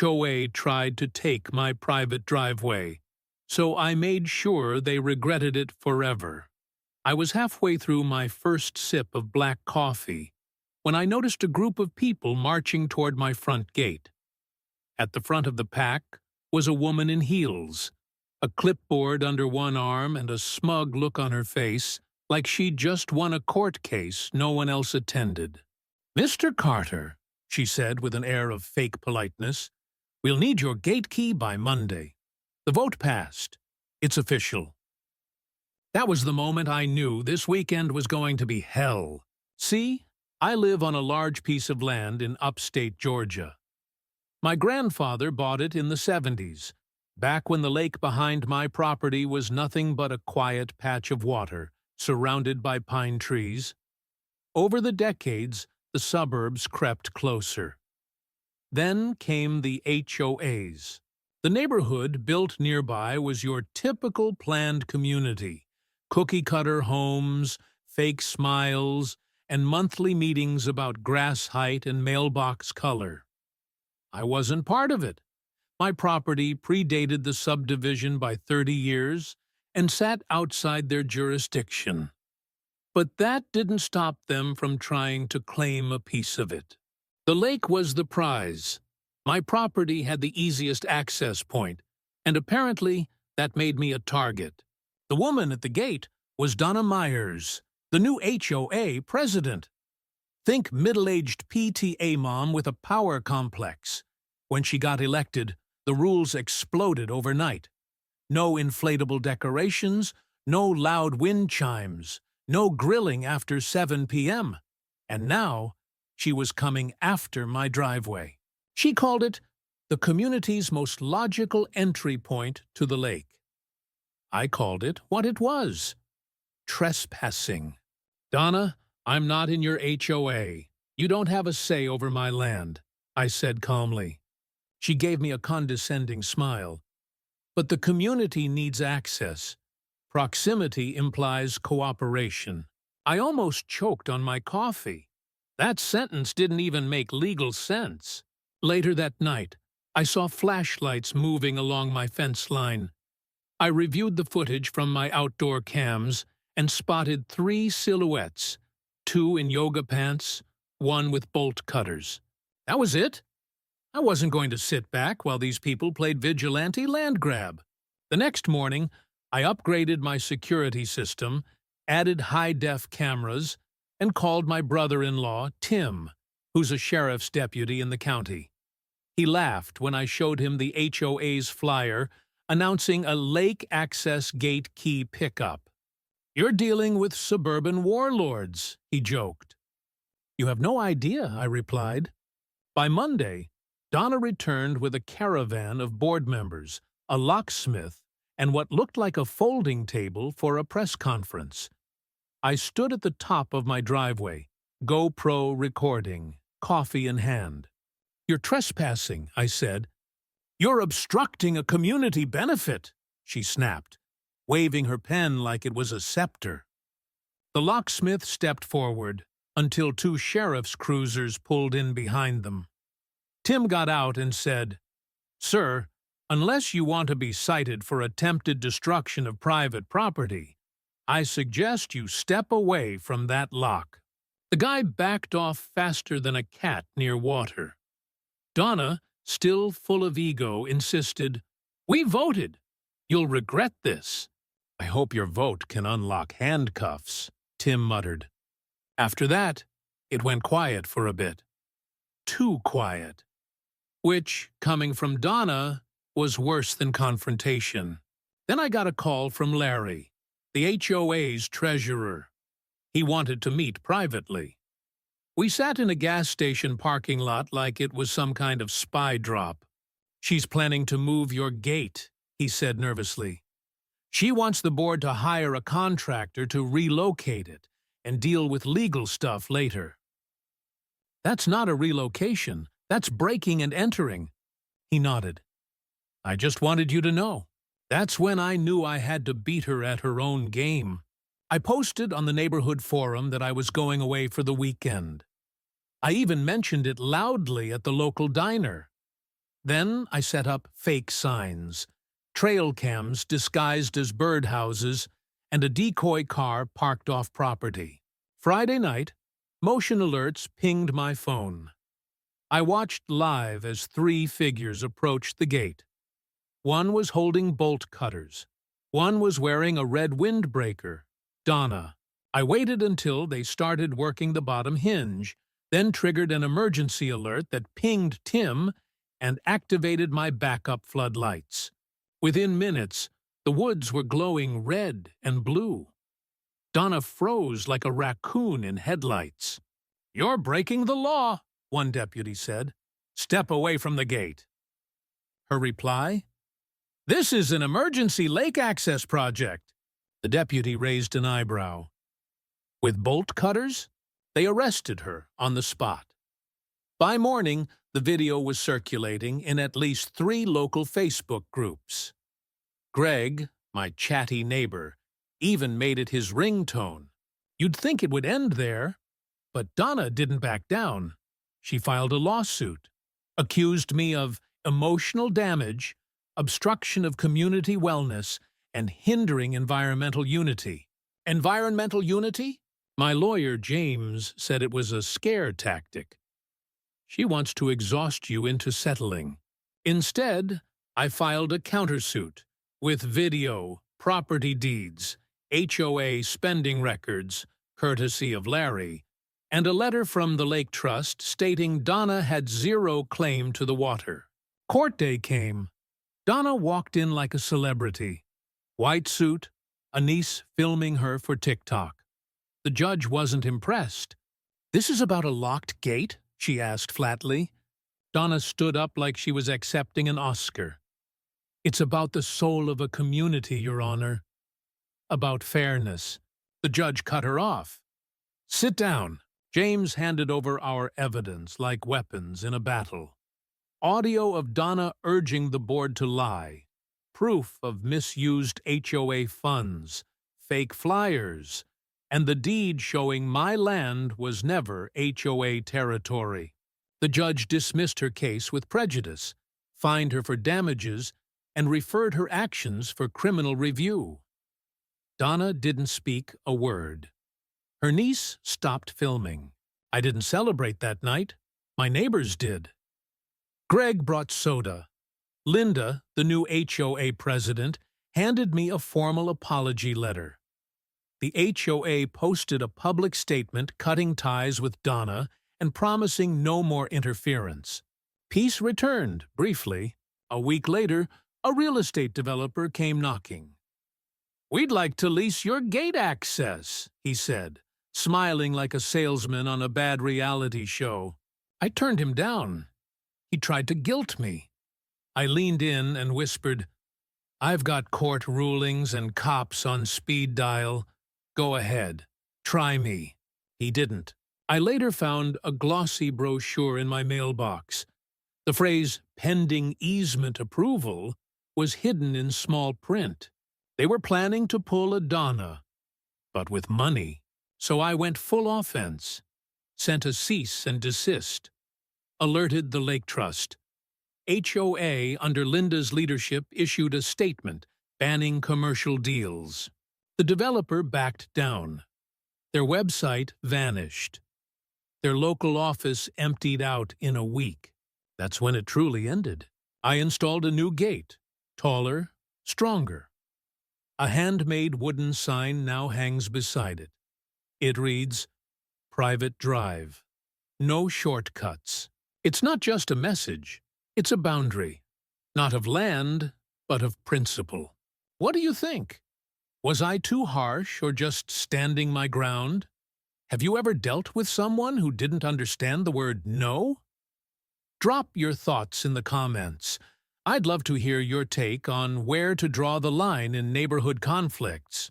HOA tried to take my private driveway, so I made sure they regretted it forever. I was halfway through my first sip of black coffee when I noticed a group of people marching toward my front gate. At the front of the pack was a woman in heels, a clipboard under one arm and a smug look on her face, like she'd just won a court case no one else attended. "Mr. Carter," she said with an air of fake politeness, "we'll need your gate key by Monday. The vote passed. It's official." That was the moment I knew this weekend was going to be hell. See, I live on a large piece of land in upstate Georgia. My grandfather bought it in the 70s, back when the lake behind my property was nothing but a quiet patch of water, surrounded by pine trees. Over the decades, the suburbs crept closer. Then came the HOAs. The neighborhood built nearby was your typical planned community: cookie-cutter homes, fake smiles, and monthly meetings about grass height and mailbox color. I wasn't part of it. My property predated the subdivision by 30 years and sat outside their jurisdiction. But that didn't stop them from trying to claim a piece of it. The lake was the prize. My property had the easiest access point, and apparently that made me a target. The woman at the gate was Donna Myers, the new HOA president. Think middle-aged PTA mom with a power complex. When she got elected, the rules exploded overnight. No inflatable decorations, no loud wind chimes, no grilling after 7 p.m. And now, she was coming after my driveway. She called it the community's most logical entry point to the lake. I called it what it was: trespassing. "Donna, I'm not in your HOA. You don't have a say over my land," I said calmly. She gave me a condescending smile. "But the community needs access. Proximity implies cooperation." I almost choked on my coffee. That sentence didn't even make legal sense. Later that night, I saw flashlights moving along my fence line. I reviewed the footage from my outdoor cams and spotted 3 silhouettes, 2 in yoga pants, 1 with bolt cutters. That was it. I wasn't going to sit back while these people played vigilante land grab. The next morning, I upgraded my security system, added high-def cameras, and called my brother-in-law, Tim, who's a sheriff's deputy in the county. He laughed when I showed him the HOA's flyer announcing a lake access gate key pickup. "You're dealing with suburban warlords," he joked. "You have no idea," I replied. By Monday, Donna returned with a caravan of board members, a locksmith, and what looked like a folding table for a press conference. I stood at the top of my driveway, GoPro recording, coffee in hand. "You're trespassing," I said. "You're obstructing a community benefit," she snapped, waving her pen like it was a scepter. The locksmith stepped forward until 2 sheriff's cruisers pulled in behind them. Tim got out and said, "Sir, unless you want to be cited for attempted destruction of private property, I suggest you step away from that lock." The guy backed off faster than a cat near water. Donna, still full of ego, insisted, "We voted. You'll regret this." "I hope your vote can unlock handcuffs," Tim muttered. After that, it went quiet for a bit. Too quiet. Which, coming from Donna, was worse than confrontation. Then I got a call from Larry, the HOA's treasurer. He wanted to meet privately. We sat in a gas station parking lot like it was some kind of spy drop. "She's planning to move your gate," he said nervously. "She wants the board to hire a contractor to relocate it and deal with legal stuff later." "That's not a relocation. That's breaking and entering." He nodded. "I just wanted you to know." That's when I knew I had to beat her at her own game. I posted on the neighborhood forum that I was going away for the weekend. I even mentioned it loudly at the local diner. Then I set up fake signs, trail cams disguised as birdhouses, and a decoy car parked off property. Friday night, motion alerts pinged my phone. I watched live as 3 figures approached the gate. One was holding bolt cutters. One was wearing a red windbreaker. Donna. I waited until they started working the bottom hinge, then triggered an emergency alert that pinged Tim and activated my backup floodlights. Within minutes, the woods were glowing red and blue. Donna froze like a raccoon in headlights. "You're breaking the law," one deputy said. "Step away from the gate." Her reply? "This is an emergency lake access project." The deputy raised an eyebrow. With bolt cutters, they arrested her on the spot. By morning, the video was circulating in at least 3 local Facebook groups. Greg, my chatty neighbor, even made it his ringtone. You'd think it would end there, but Donna didn't back down. She filed a lawsuit, accused me of emotional damage, obstruction of community wellness, and hindering environmental unity. Environmental unity? My lawyer, James, said it was a scare tactic. She wants to exhaust you into settling. Instead, I filed a countersuit with video, property deeds, HOA spending records, courtesy of Larry, and a letter from the Lake Trust stating Donna had 0 claim to the water. Court day came. Donna walked in like a celebrity. White suit, a niece filming her for TikTok. The judge wasn't impressed. "This is about a locked gate?" she asked flatly. Donna stood up like she was accepting an Oscar. "It's about the soul of a community, Your Honor. About fairness." The judge cut her off. "Sit down." James handed over our evidence like weapons in a battle. Audio of Donna urging the board to lie. Proof of misused HOA funds, fake flyers, and the deed showing my land was never HOA territory. The judge dismissed her case with prejudice, fined her for damages, and referred her actions for criminal review. Donna didn't speak a word. Her niece stopped filming. I didn't celebrate that night. My neighbors did. Greg brought soda. Linda, the new HOA president, handed me a formal apology letter. The HOA posted a public statement cutting ties with Donna and promising no more interference. Peace returned, briefly. A week later, a real estate developer came knocking. "We'd like to lease your gate access," he said, smiling like a salesman on a bad reality show. I turned him down. He tried to guilt me. I leaned in and whispered, "I've got court rulings and cops on speed dial. Go ahead. Try me." He didn't. I later found a glossy brochure in my mailbox. The phrase "pending easement approval" was hidden in small print. They were planning to pull a Donna, but with money. So I went full offense, sent a cease and desist, alerted the Lake Trust. HOA, under Linda's leadership, issued a statement banning commercial deals. The developer backed down. Their website vanished. Their local office emptied out in a week. That's when it truly ended. I installed a new gate, taller, stronger. A handmade wooden sign now hangs beside it. It reads, "Private Drive. No shortcuts." It's not just a message. It's a boundary. Not of land, but of principle. What do you think? Was I too harsh or just standing my ground? Have you ever dealt with someone who didn't understand the word no? Drop your thoughts in the comments. I'd love to hear your take on where to draw the line in neighborhood conflicts.